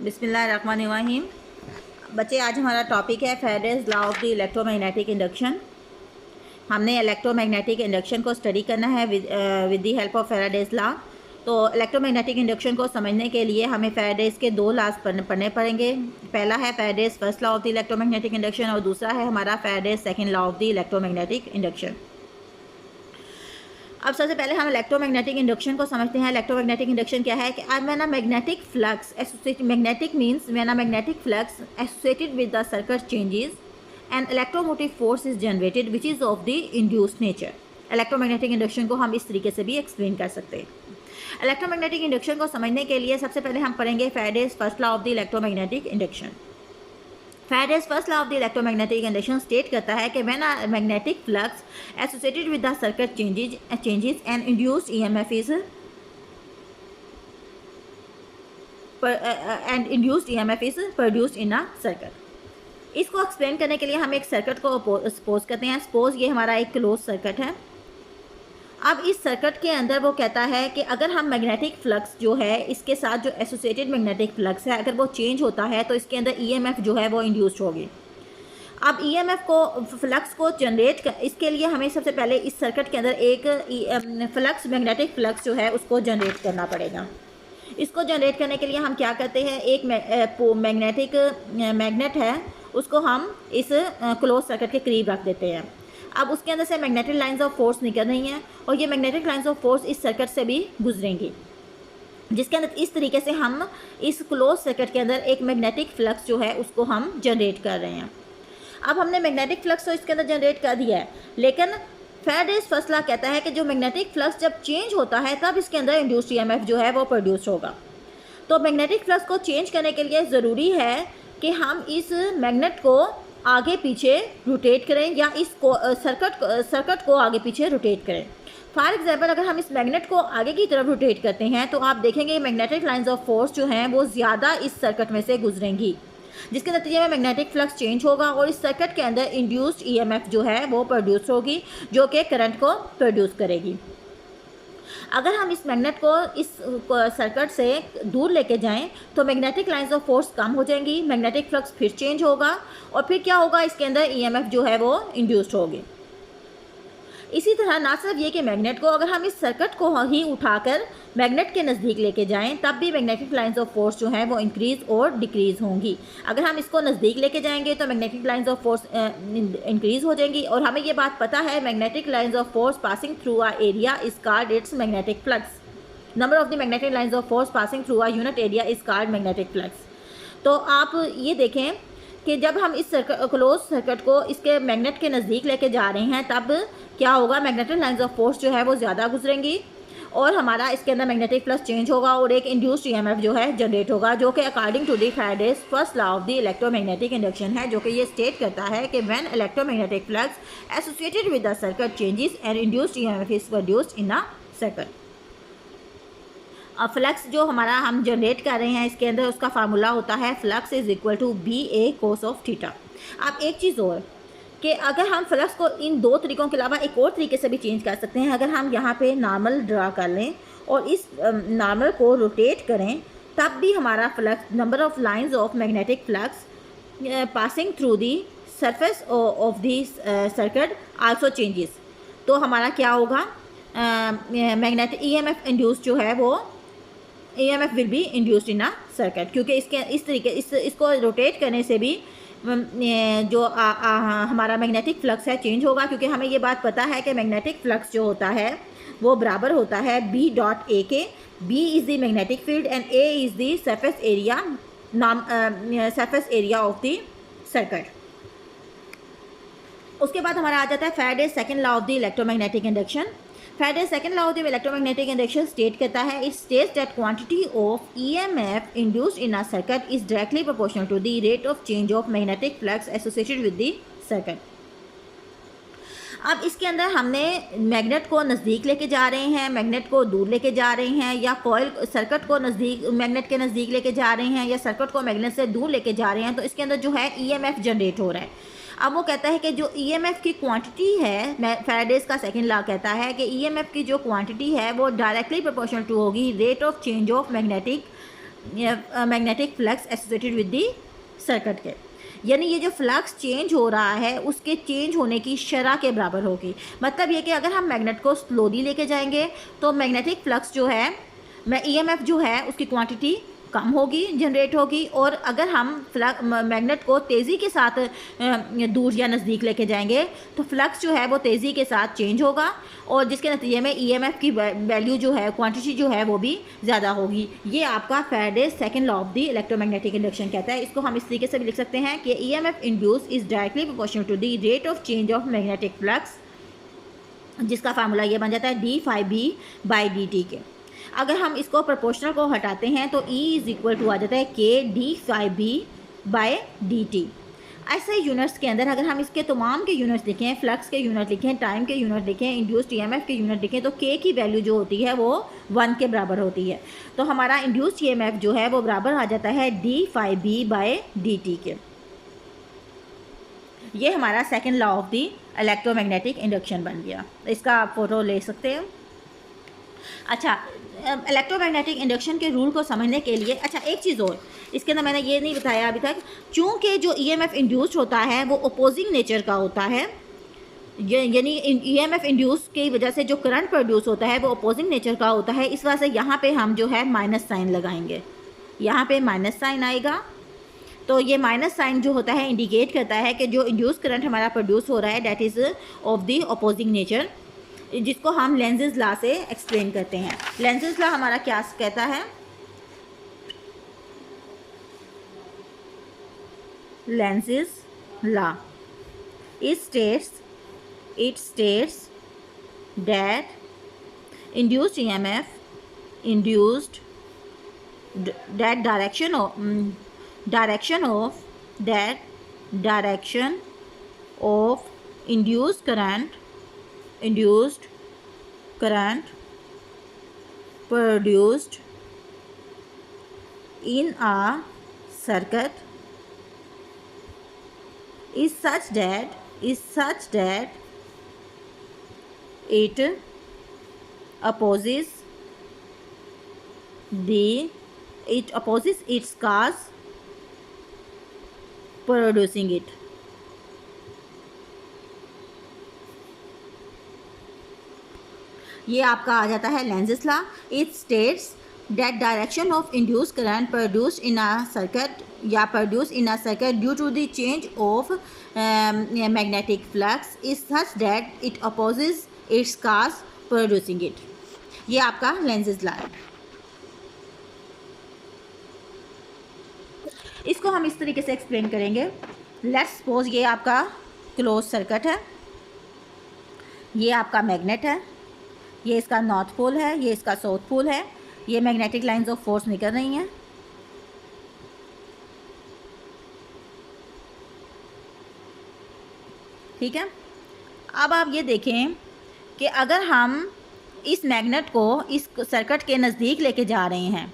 बिस्मिल्लाहिर्रहमानिर्रहीम। बच्चे, आज हमारा टॉपिक है Faraday's law of the electromagnetic induction. हमने इलेक्ट्रोमैग्नेटिक इंडक्शन को स्टडी करना है with the help of Faraday's law. तो इलेक्ट्रोमैग्नेटिक इंडक्शन को समझने के लिए हमें फैराडेज के दो लॉज पढ़ने पड़ेंगे। पहला है Faraday's first law of the electromagnetic induction और दूसरा है हमारा Faraday's second law of the electromagnetic induction. अब सबसे पहले हम इलेक्ट्रोमैग्नेटिक इंडक्शन को समझते हैं। इलेक्ट्रोमैग्नेटिक इंडक्शन क्या है कि when a magnetic flux associated, magnetic means when a magnetic flux associated with the circuit changes and electromotive force is generated which is of the induced nature. Electromagnetic induction को हम इस तरीके से भी explain कर सकते हैं। इलेक्ट्रोमैग्नेटिक इंडक्शन को समझने के लिए सबसे पहले हम पढ़ेंगे Faraday's first law of the electromagnetic induction. Faraday's first law of the electromagnetic induction state करता है कि when a magnetic flux associated with the circuit changes and induced EMF is produced in a circuit. इसको explain करने के लिए हम एक circuit को सपोज करते हैं। सपोज ये हमारा एक क्लोज सर्किट है। अब इस सर्किट के अंदर वो कहता है कि अगर हम मैग्नेटिक फ्लक्स जो है इसके साथ जो एसोसिएटेड मैग्नेटिक फ्लक्स है अगर वो चेंज होता है तो इसके अंदर ईएमएफ जो है वो इंड्यूस्ड होगी। अब ईएमएफ को फ्लक्स को जनरेट इसके लिए हमें सबसे पहले इस सर्किट के अंदर एक फ्लक्स मैग्नेटिक फ्लक्स जो है उसको जनरेट करना पड़ेगा। इसको जनरेट करने के लिए हम क्या करते हैं, एक मैग्नेटिक मैग्नेट है उसको हम इस क्लोज सर्किट के करीब रख देते हैं। अब उसके अंदर से मैग्नेटिक लाइंस ऑफ फोर्स निकल रही हैं और ये मैग्नेटिक लाइंस ऑफ फोर्स इस सर्किट से भी गुजरेंगी, जिसके अंदर इस तरीके से हम इस क्लोज सर्किट के अंदर एक मैग्नेटिक फ्लक्स जो है उसको हम जनरेट कर रहे हैं। अब हमने मैग्नेटिक फ्लक्स तो इसके अंदर जनरेट कर दिया है, लेकिन फैराडेज फर्स्ट लॉ कहता है कि जो मैग्नेटिक फ्लक्स जब चेंज होता है तब इसके अंदर इंड्यूस्ड ईएमएफ जो है वो प्रोड्यूस होगा। तो मैग्नेटिक फ्लक्स को चेंज करने के लिए ज़रूरी है कि हम इस मैग्नेट को आगे पीछे रोटेट करें या इस सर्किट को आगे पीछे रोटेट करें। फॉर एग्जांपल, अगर हम इस मैग्नेट को आगे की तरफ रोटेट करते हैं तो आप देखेंगे मैग्नेटिक लाइंस ऑफ फोर्स जो हैं वो ज़्यादा इस सर्किट में से गुजरेंगी, जिसके नतीजे में मैग्नेटिक फ्लक्स चेंज होगा और इस सर्किट के अंदर इंड्यूस्ड ईएमएफ जो है वो प्रोड्यूस होगी जो कि करंट को प्रोड्यूस करेगी। अगर हम इस मैग्नेट को इस सर्किट से दूर लेके जाएं तो मैग्नेटिक लाइंस ऑफ फोर्स कम हो जाएंगी, मैग्नेटिक फ्लक्स फिर चेंज होगा और फिर क्या होगा, इसके अंदर ईएमएफ जो है वो इंड्यूस्ड होगी। इसी तरह ना सिर्फ ये कि मैग्नेट को अगर हम इस सर्किट को ही उठाकर मैग्नेट के नज़दीक लेके जाएं तब भी मैग्नेटिक लाइंस ऑफ फोर्स जो है वो इंक्रीज़ और डिक्रीज़ होंगी। अगर हम इसको नज़दीक लेके जाएंगे तो magnetic lines of force increase हो जाएंगी और हमें ये बात पता है magnetic lines of force passing through a area is called its magnetic flux. Number of the magnetic lines of force passing through a unit area is called magnetic flux. तो आप ये देखें कि जब हम इस क्लोज सर्किट को इसके मैग्नेट के नज़दीक लेके जा रहे हैं तब क्या होगा, मैग्नेटिक लाइंस ऑफ फोर्स जो है वो ज़्यादा गुजरेंगी और हमारा इसके अंदर मैग्नेटिक फ्लक्स चेंज होगा और एक इंड्यूस्ड ईएमएफ जो है जनरेट होगा, जो कि according to the Faraday's first law of the electromagnetic induction है, जो कि ये स्टेट करता है कि when electromagnetic flux associated with the circuit changes and induced EMF is produced in a circuit. Flux जो हमारा हम जनरेट कर रहे हैं इसके अंदर उसका फार्मूला होता है flux is equal to B A cos of theta. अब एक चीज़ और कि अगर हम फ्लक्स को इन दो तरीक़ों के अलावा एक और तरीके से भी चेंज कर सकते हैं। अगर हम यहाँ पे नॉर्मल ड्रा कर लें और इस नॉर्मल को रोटेट करें तब भी हमारा flux number of lines of magnetic flux passing through the surface of the circuit also changes. तो हमारा क्या होगा, मैग्नेटिक ईएमएफ इंड्यूस्ड जो है वो EMF will be induced in a circuit, क्योंकि इसके इस तरीके इसको रोटेट करने से भी जो हमारा मैग्नेटिक फ्लक्स है चेंज होगा, क्योंकि हमें ये बात पता है कि मैग्नेटिक फ्लक्स जो होता है वो बराबर होता है B डॉट A के। B is the magnetic field and A is the surface area of the circuit. उसके बाद हमारा आ जाता है Faraday's second law of the electromagnetic induction. Faraday's second law of the electromagnetic induction state करता है it states that quantity of EMF induced in a circuit is directly proportional to the rate of change of magnetic flux associated with the circuit. अब इसके अंदर हमने magnet को नज़दीक लेके जा रहे हैं, मैग्नेट को दूर लेके जा रहे हैं, या कॉइल सर्किट को नज़दीक मैग्नेट के नज़दीक लेके जा रहे हैं या सर्किट को मैग्नेट से दूर लेके जा रहे हैं, तो इसके अंदर जो है ईएमएफ जनरेट हो रहा है। अब वो कहता है कि जो ईएमएफ की क्वांटिटी है, फैराडेज का सेकंड लॉ कहता है कि ईएमएफ की जो क्वांटिटी है वो डायरेक्टली प्रोपोर्शनल टू होगी rate of change of magnetic magnetic flux associated with the circuit के, यानी ये जो फ्लक्स चेंज हो रहा है उसके चेंज होने की शरह के बराबर होगी। मतलब ये कि अगर हम मैग्नेट को स्लोली लेके जाएंगे तो मैग्नेटिक फ्लक्स जो है, ईएमएफ जो है उसकी क्वांटिटी कम होगी, जनरेट होगी, और अगर हम मैग्नेट को तेज़ी के साथ दूर या नज़दीक लेके जाएंगे तो फ्लक्स जो है वो तेज़ी के साथ चेंज होगा, और जिसके नतीजे में ईएमएफ की वैल्यू जो है, क्वांटिटी जो है वो भी ज़्यादा होगी। ये आपका Faraday second law of the electromagnetic induction कहता है। इसको हम इस तरीके से भी लिख सकते हैं कि EMF induce is directly proportional to the rate of change of magnetic flux, जिसका फार्मूला ये बन जाता है d∅b/dt के। अगर हम इसको प्रोपोर्शनल को हटाते हैं तो E इज इक्वल टू आ जाता है k d∅b/dt। ऐसे यूनिट्स के अंदर अगर हम इसके तमाम के यूनिट्स लिखें, फ्लक्स के यूनिट लिखें, टाइम के यूनिट लिखें, इंड्यूस्ड ईएमएफ के यूनिट लिखें, तो k की वैल्यू जो होती है वो 1 के बराबर होती है। तो हमारा इंड्यूस्ड ईएमएफ जो है वो बराबर आ जाता है d∅b/dt के। ये हमारा second law of the electromagnetic induction बन गया। इसका आप फ़ोटो ले सकते हैं। अच्छा, इलेक्ट्रोमैग्नेटिक इंडक्शन के रूल को समझने के लिए, अच्छा एक चीज़ और इसके अंदर मैंने ये नहीं बताया अभी तक, चूँकि जो ईएमएफ इंड्यूस्ड होता है वो अपोजिंग नेचर का होता है, यानी ईएमएफ इंड्यूस की वजह से जो करंट प्रोड्यूस होता है वो अपोजिंग नेचर का होता है। इस वजह से यहाँ पे हम जो है माइनस साइन लगाएंगे, यहाँ पे माइनस साइन आएगा। तो ये माइनस साइन जो होता है इंडिकेट करता है कि जो इंड्यूस करंट हमारा प्रोड्यूस हो रहा है that is of the opposing nature, जिसको हम लेंजेस लॉ से एक्सप्लेन करते हैं। लेंजेस लॉ हमारा क्या कहता है? Lenz's law it states that induced EMF that direction of induced current produced in a circuit is such that it opposes its cause producing it। ये आपका आ जाता है Lenz's law. It states that direction of induced current produced in a circuit या produce in a circuit due to the change of magnetic flux is such that it opposes its cause producing it. ये आपका Lenz's law है। इसको हम इस तरीके से explain करेंगे। लेट्स सपोज ये आपका क्लोज सर्किट है, ये आपका मैग्नेट है, ये इसका नॉर्थ पोल है, ये इसका साउथ पोल है, ये मैग्नेटिक लाइंस ऑफ फोर्स निकल रही हैं। ठीक है, अब आप ये देखें कि अगर हम इस मैग्नेट को इस सर्किट के नज़दीक लेके जा रहे हैं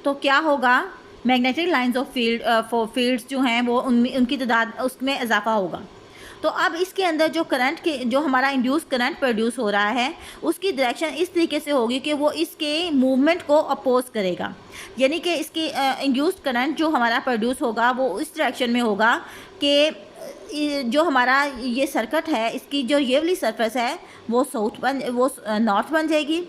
तो क्या होगा? मैग्नेटिक लाइंस ऑफ फील्ड्स जो हैं वो उनकी तादाद उसमें इजाफा होगा। तो अब इसके अंदर जो करंट के जो हमारा इंड्यूस करंट प्रोड्यूस हो रहा है उसकी डायरेक्शन इस तरीके से होगी कि वो इसके मूवमेंट को अपोज करेगा, यानी कि इसकी इंड्यूस्ड करंट जो हमारा प्रोड्यूस होगा वो इस डायरेक्शन में होगा कि जो हमारा ये सर्किट है इसकी जो ये वाली सरफेस है वो नॉर्थ बन जाएगी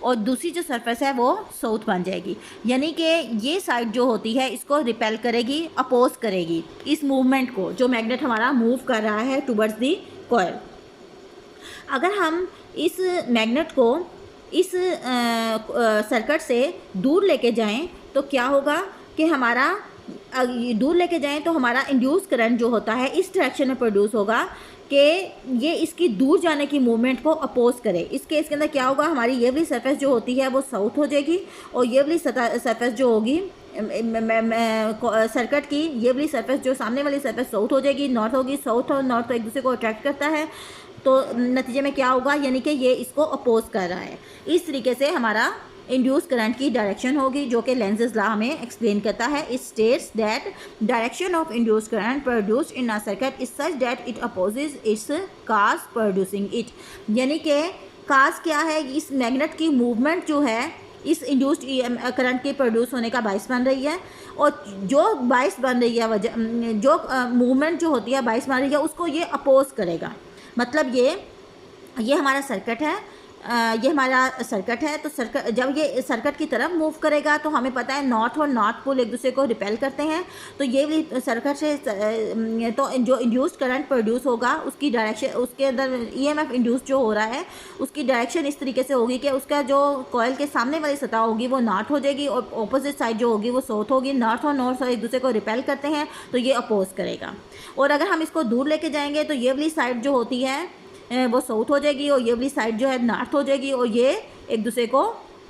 और दूसरी जो सरफेस है वो साउथ बन जाएगी, यानी कि ये साइड जो होती है इसको रिपेल करेगी, अपोज करेगी इस मूवमेंट को जो मैग्नेट हमारा मूव कर रहा है टुवर्ड्स दी कॉइल। अगर हम इस मैग्नेट को इस सर्किट से दूर लेके जाएं तो क्या होगा कि हमारा दूर लेके जाएं तो हमारा इंड्यूस करंट जो होता है इस डायरेक्शन में प्रोड्यूस होगा कि ये इसकी दूर जाने की मूवमेंट को अपोज करे। इस केस के अंदर क्या होगा? हमारी ये वाली सरफेस जो होती है वो साउथ हो जाएगी और ये वाली सरफेस जो होगी सर्किट की, ये वाली सरफेस जो सामने वाली सरफेस साउथ हो जाएगी, नॉर्थ होगी। साउथ और नॉर्थ तो एक दूसरे को अट्रैक्ट करता है, तो नतीजे में क्या होगा? यानी कि ये इसको अपोज कर रहा है। इस तरीके से हमारा इंड्यूस करंट की डायरेक्शन होगी जो कि लेंजेस लॉ हमें एक्सप्लेन करता है। It states that direction of induce current produced in a circuit is such that it opposes its cause producing it, यानी कि काज क्या है? इस मैग्नेट की मूवमेंट जो है इस इंड्यूस्ड करंट के प्रोड्यूस होने का बाइस बन रही है, और जो बाइस बन रही है वजह जो मूवमेंट जो होती है बाइस बन रही है उसको ये अपोज करेगा। मतलब ये हमारा सर्किट है, ये हमारा सर्किट है। तो सर्किट जब ये सर्किट की तरफ मूव करेगा तो हमें पता है नॉर्थ और नॉर्थ पोल एक दूसरे को रिपेल करते हैं। तो ये भी सर्किट से तो जो इंड्यूस्ड करंट प्रोड्यूस होगा उसकी डायरेक्शन, उसके अंदर ईएमएफ इंड्यूस जो हो रहा है उसकी डायरेक्शन इस तरीके से होगी कि उसका जो कॉइल के सामने वाली सतह होगी वो नॉर्थ हो जाएगी और अपोजिट साइड जो होगी वो साउथ होगी। नॉर्थ और नॉर्थ एक दूसरे को रिपेल करते हैं तो ये अपोज करेगा। और अगर हम इसको दूर लेके जाएंगे तो ये वाली साइड जो होती है वो साउथ हो जाएगी और ये वाली साइड जो है नॉर्थ हो जाएगी, और ये एक दूसरे को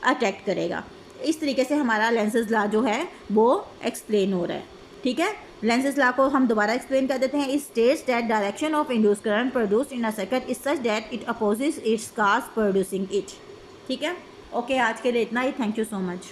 अट्रैक्ट करेगा। इस तरीके से हमारा लेंसेज लॉ जो है वो एक्सप्लेन हो रहा है। ठीक है, लेंसेज लॉ को हम दोबारा एक्सप्लेन कर देते हैं। It states that direction of induced current produced in a circuit is such that it opposes its cause producing it. ठीक है, ओके, आज के लिए इतना ही। Thank you so much.